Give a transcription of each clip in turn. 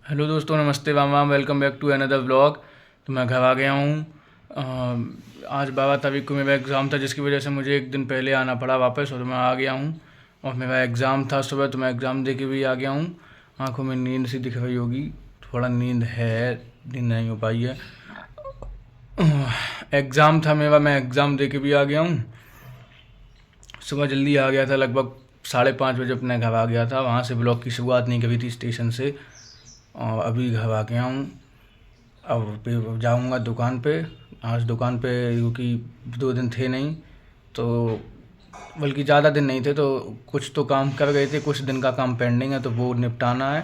Hello दोस्तों, नमस्ते मामा, welcome back to another vlog. तो मैं घर आ गया हूँ। आज बाबा तभी को मेरा एग्ज़ाम था, जिसकी वजह से मुझे एक दिन पहले आना पड़ा वापस, और मैं आ गया हूँ। और मेरा एग्ज़ाम था सुबह, तो मैं एग्ज़ाम दे के भी आ गया हूँ। आंखों में नींद सी दिख रही होगी, थोड़ा नींद है, नींद नहीं हो पाई है। एग्ज़ाम था मेरा, मैं एग्ज़ाम दे के भी आ गया हूँ। सुबह जल्दी आ गया था, लगभग 5:30 बजे अपने घर आ गया था। वहाँ से ब्लॉग की शुरुआत नहीं करी थी स्टेशन से, और अभी घर आ गया हूँ। अब फिर जाऊँगा दुकान पे। आज दुकान पे क्योंकि 2 दिन थे नहीं, तो बल्कि ज़्यादा दिन नहीं थे, तो कुछ तो काम कर गए थे, कुछ दिन का काम पेंडिंग है, तो वो निपटाना है।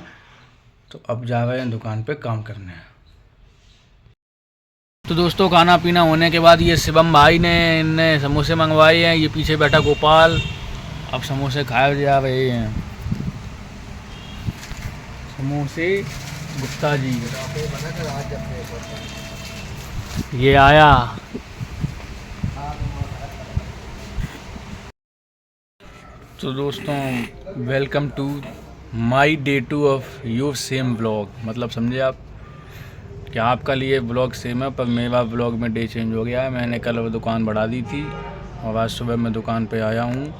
तो अब जा रहे हैं दुकान पे काम करने। तो दोस्तों, खाना पीना होने के बाद ये शिवम भाई ने इनने समोसे मंगवाए हैं। ये पीछे बैठा गोपाल अब समोसे खाए जा रहे हैं। समोसे गुप्ता जी, ये आया। तो दोस्तों, welcome to my day two of your same blog. मतलब समझे आप कि आपका लिए ब्लॉग सेम है, पर मेरा ब्लॉग में डे चेंज हो गया है। मैंने कल वो दुकान बढ़ा दी थी, और आज सुबह मैं दुकान पे आया हूँ।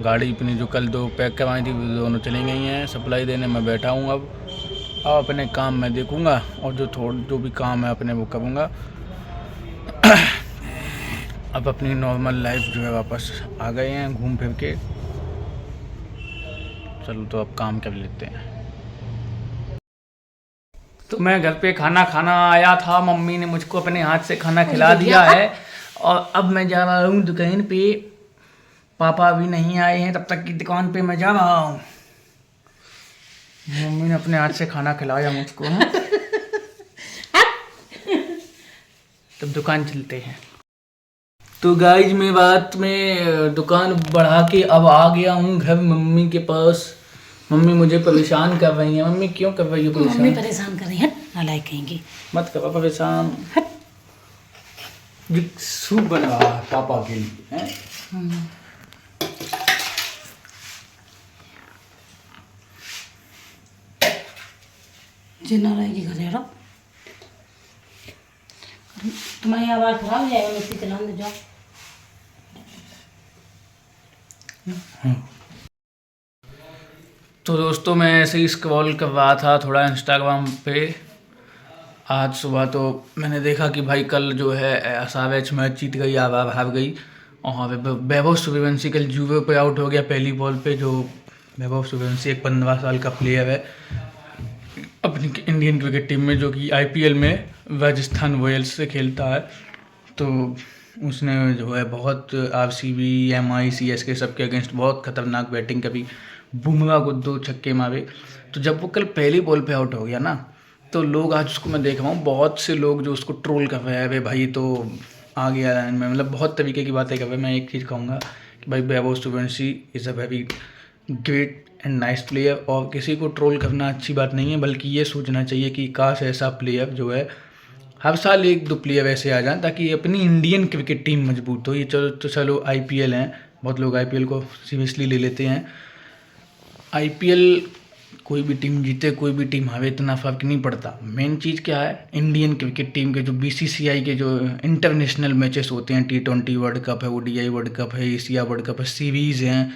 गाड़ी अपनी जो कल 2 पैक करवाई थी, वो दोनों चली गई हैं सप्लाई देने। मैं बैठा हूँ अब अपने काम में देखूँगा, और जो भी काम है अपने वो करूँगा। अब अपनी नॉर्मल लाइफ जो है वापस आ गए हैं घूम फिर के। चलो, तो अब काम कर लेते हैं। तो मैं घर पे खाना खाना आया था, मम्मी ने मुझको अपने हाथ से खाना खिला दिया है। और अब मैं जा रहा हूँ दुकान पे। पापा अभी नहीं आए हैं, तब तक की दुकान पे मैं जा रहा हूँ। मम्मी ने अपने हाथ से खाना खिलाया मुझको है। तब दुकान चलते हैं। तो गाइज, मैं बात में दुकान बढ़ा के अब आ गया हूँ घर मम्मी के पास। मम्मी मुझे परेशान कर रही है। मम्मी क्यों कर रही हो मम्मी परेशान? परेशान कर रही है, नालायक कहेंगी। मत करो परेशान। जो सूप बना है पापा के लिए है। जिन्ना रहेगी घर यार, तुम्हारी आवाज़ खराब हो जाएगा, मिक्सी चलाने दे जाओ। तो दोस्तों, मैं ऐसे ही स्क्रॉल कर रहा था थोड़ा इंस्टाग्राम पे। आज सुबह तो मैंने देखा कि भाई कल जो है एसआरएच मैच जीत गई, आवार हार गई। और वैभव सूर्यवंशी कल जुवे पे आउट हो गया पहली बॉल पे। जो वैभव सूर्यवंशी एक 15 साल का प्लेयर है अपनी इंडियन क्रिकेट टीम में, जो कि आईपीएल में राजस्थान रॉयल्स से खेलता है। तो उसने जो है बहुत आरसीबी, एमआई, सीएसके सबके अगेंस्ट बहुत खतरनाक बैटिंग करी। बुमराह को 2 छक्के मारे। तो जब वो कल पहली बॉल पे आउट हो गया ना, तो लोग आज उसको मैं देख रहा हूँ, बहुत से लोग जो उसको ट्रोल कर रहे हैं, अरे भाई तो आ गया लाइन में, मतलब बहुत तरीके की बातें कर रहे हैं। मैं एक चीज़ कहूँगा कि भाई Vaibhav Suryavanshi is a very great and nice player. और किसी को ट्रोल करना अच्छी बात नहीं है, बल्कि ये सोचना चाहिए कि काश ऐसा प्लेयर जो है हर साल 1-2 प्लेयर ऐसे आ जाएं, ताकि अपनी इंडियन क्रिकेट टीम मजबूत हो। ये चलो आईपीएल हैं, बहुत लोग आईपीएल को सीरियसली ले लेते हैं। आईपीएल कोई भी टीम जीते कोई भी टीम हारे, इतना फ़र्क नहीं पड़ता। मेन चीज़ क्या है, इंडियन क्रिकेट टीम के जो बीसीसीआई के जो इंटरनेशनल मैचेस होते हैं, T20 वर्ल्ड कप है, ओडीआई वर्ल्ड कप है, एशिया वर्ल्ड कप है, सीरीज़ हैं,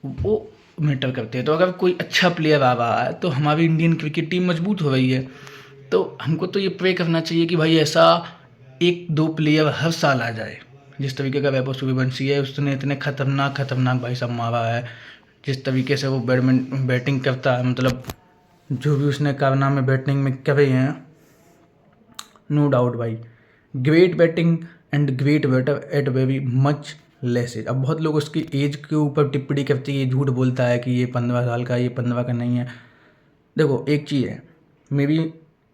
वो मैटर करते हैं। तो अगर कोई अच्छा प्लेयर आ रहा है, तो हमारी इंडियन क्रिकेट टीम मजबूत हो रही है। तो हमको तो ये प्रे करना चाहिए कि भाई ऐसा 1-2 प्लेयर हर साल आ जाए। जिस तरीके का वैभव सूर्यवंशी है, उसने इतने खतरनाक खतरनाक भाई साहब मारा है। जिस तरीके से वो बैटिंग करता है, मतलब जो भी उसने कारनामे बैटिंग में करे हैं, नो डाउट भाई, great batting and great batter at very much less age. अब बहुत लोग उसकी एज के ऊपर टिप्पणी करते हैं, ये झूठ बोलता है कि ये 15 साल का, ये 15 का नहीं है। देखो, एक चीज़ है, मेरी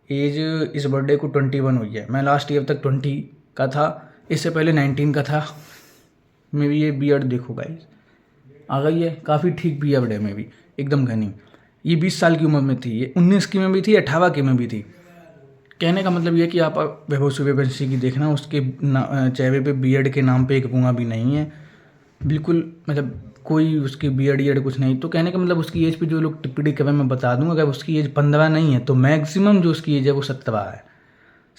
एज इस बर्थडे को 21 हुई है। मैं लास्ट ईयर तक 20 का था, इससे पहले 19 का था। मेरी ये बियर्ड देखो गाइस, आ गई है, काफ़ी ठीक बियर्ड है मेरी, एकदम घनी। ये 20 साल की उम्र में थी, ये 19 की में भी थी, 18 की में भी थी। कहने का मतलब ये कि आप वैभव सूर्यवंशी की देखना, उसके चेहरे पे बियर्ड के नाम पे एक गूंगा भी नहीं है। बिल्कुल मतलब कोई उसकी बियड कुछ नहीं। तो कहने का मतलब उसकी एज पे जो लोग टिप्पणी कर रहे हैं, मैं बता दूँ, अगर उसकी एज 15 नहीं है तो मैक्सिमम जो उसकी एज है वो 17 है।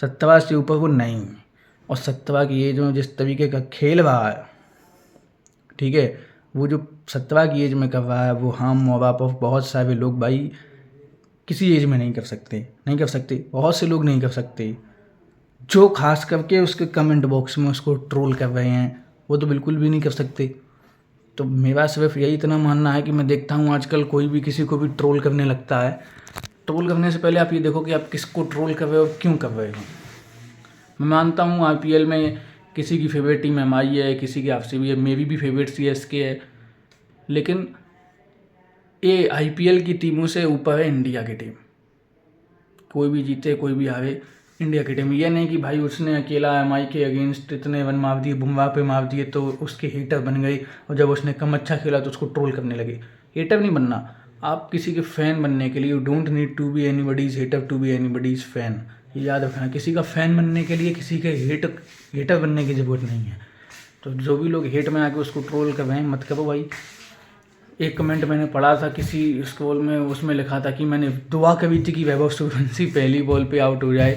17 से ऊपर वो नहीं है। और 17 की एज में जिस तरीके का खेल रहा है, ठीक है, वो जो 17 की एज में कर रहा है वो हम माँ बाप और बहुत सारे लोग भाई किसी एज में नहीं कर सकते। बहुत से लोग नहीं कर सकते। जो खास करके उसके कमेंट बॉक्स में उसको ट्रोल कर रहे हैं वो तो बिल्कुल भी नहीं कर सकते। तो मेरा सिर्फ यही इतना मानना है कि मैं देखता हूँ आजकल कोई भी किसी को भी ट्रोल करने लगता है। ट्रोल करने से पहले आप ये देखो कि आप किसको ट्रोल कर रहे हो, क्यों कर रहे हो। मैं मानता हूँ IPL में किसी की फेवरेट टीम MI है, किसी की RCB है, मेरी भी फेवरेट CSK है, लेकिन ये IPL की टीमों से ऊपर है इंडिया की टीम। कोई भी जीते कोई भी हारे, इंडिया की टीम। ये नहीं कि भाई उसने अकेला MI के अगेंस्ट इतने रन मार दिए, बुमराह पे मार दिए तो उसके हेटर बन गई, और जब उसने कम अच्छा खेला तो उसको ट्रोल करने लगे। हेटर नहीं बनना। आप किसी के फ़ैन बनने के लिए you don't need to be anybody's hater to be anybody's fan. ये याद रखना, किसी का फ़ैन बनने के लिए किसी के हेटर बनने की ज़रूरत नहीं है। तो जो भी लोग हेट में आके उसको ट्रोल कर रहे हैं, मत करो भाई। एक कमेंट मैंने पढ़ा था किसी स्कूल में, उसमें लिखा था कि मैंने दुआ करी थी कि वैभव सूर्यवंशी पहली बॉल पे आउट हो जाए।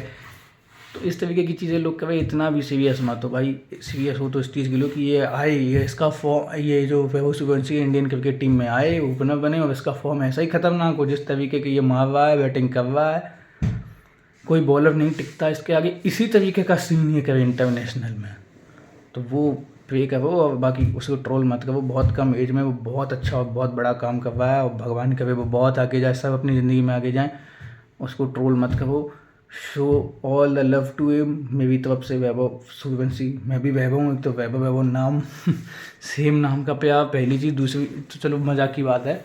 तो इस तरीके की चीज़ें लोग कहें, इतना भी सीरियस मत हो भाई। सीरियस हो तो इस चीज़ के लिए कि ये आए, ये इसका फॉर्म, ये जो Vaibhav Suryavanshi Indian cricket team में आए, ओपनर बने और इसका फॉर्म ऐसा ही खतरनाक हो जिस तरीके के ये मार रहा है, बैटिंग कर रहा है, कोई बॉलर नहीं टिकता इसके आगे। इसी तरीके का सीन ये करे इंटरनेशनल में, तो वो प्रे करो और बाकी उसको ट्रोल मत करो। बहुत कम एज में वो बहुत अच्छा और बहुत बड़ा काम कर रहा है, और भगवान करे वो बहुत आगे जाए, सब अपनी ज़िंदगी में आगे जाएँ। उसको ट्रोल मत करो। Show all the love to him. मेरी तरफ से वैभव सूर्यवंशी, मैं भी वैभव हूँ, तो वैभव नाम सेम नाम का प्यार, पहली चीज़। दूसरी तो चलो मजाक की बात है,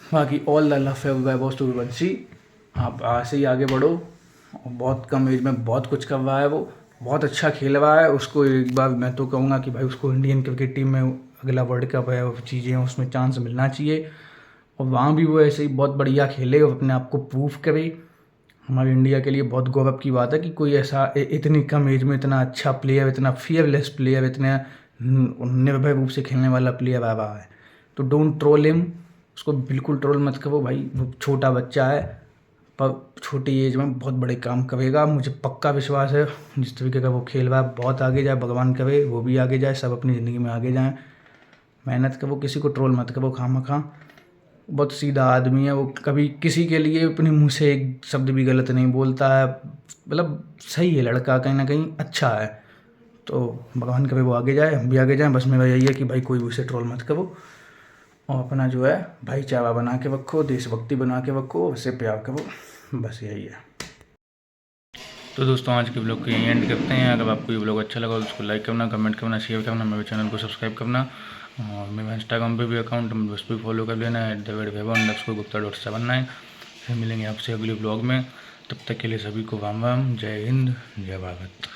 बाकी ऑल द लव है वैभव सूर्यवंशी। आप ऐसे ही आगे बढ़ो। और बहुत कम एज में बहुत कुछ कर रहा है, वो बहुत अच्छा खेल रहा है। उसको एक बार मैं तो कहूँगा कि भाई उसको इंडियन क्रिकेट टीम में अगला वर्ल्ड कप है और चीज़ें हैं उसमें चांस मिलना चाहिए, और वहाँ भी वो ऐसे ही बहुत बढ़िया खेले और अपने आप को प्रूव करे। हमारे इंडिया के लिए बहुत गौरव की बात है कि कोई ऐसा इतनी कम एज में इतना अच्छा प्लेयर, इतना फियरलेस प्लेयर, इतना निर्भय रूप से खेलने वाला प्लेयर आ रहा है। तो डोंट ट्रोल हिम, उसको बिल्कुल ट्रोल मत करो भाई। वो छोटा बच्चा है पर छोटी एज में बहुत बड़े काम करेगा, मुझे पक्का विश्वास है। जिस तरीके का वो खेल रहा है बहुत आगे जाए, भगवान करे वो भी आगे जाए, सब अपनी ज़िंदगी में आगे जाएँ। मेहनत करो, किसी को ट्रोल मत करो खामखा। बहुत सीधा आदमी है वो, कभी किसी के लिए अपने मुंह से एक शब्द भी गलत नहीं बोलता है। मतलब सही है लड़का, कहीं ना कहीं अच्छा है। तो भगवान करे वो आगे जाए, हम भी आगे जाएं। बस मेरा यही है कि भाई कोई भी उसे ट्रोल मत करो, और अपना जो है भाईचारा बना के रखो, देशभक्ति बना के रखो, उससे प्यार करो, बस यही है। तो दोस्तों आज के ब्लॉग को यहीं एंड करते हैं। अगर आपको ये ब्लॉग अच्छा लगा तो उसको लाइक करना, कमेंट करना, शेयर करना, मेरे चैनल को सब्सक्राइब करना, और मेरा इंस्टाग्राम पे भी अकाउंट है, उस पर फॉलो कर लेना है @vaivav_gupta.79। फिर मिलेंगे आपसे अगले ब्लॉग में। तब तक के लिए सभी को राम राम, जय हिंद, जय भारत।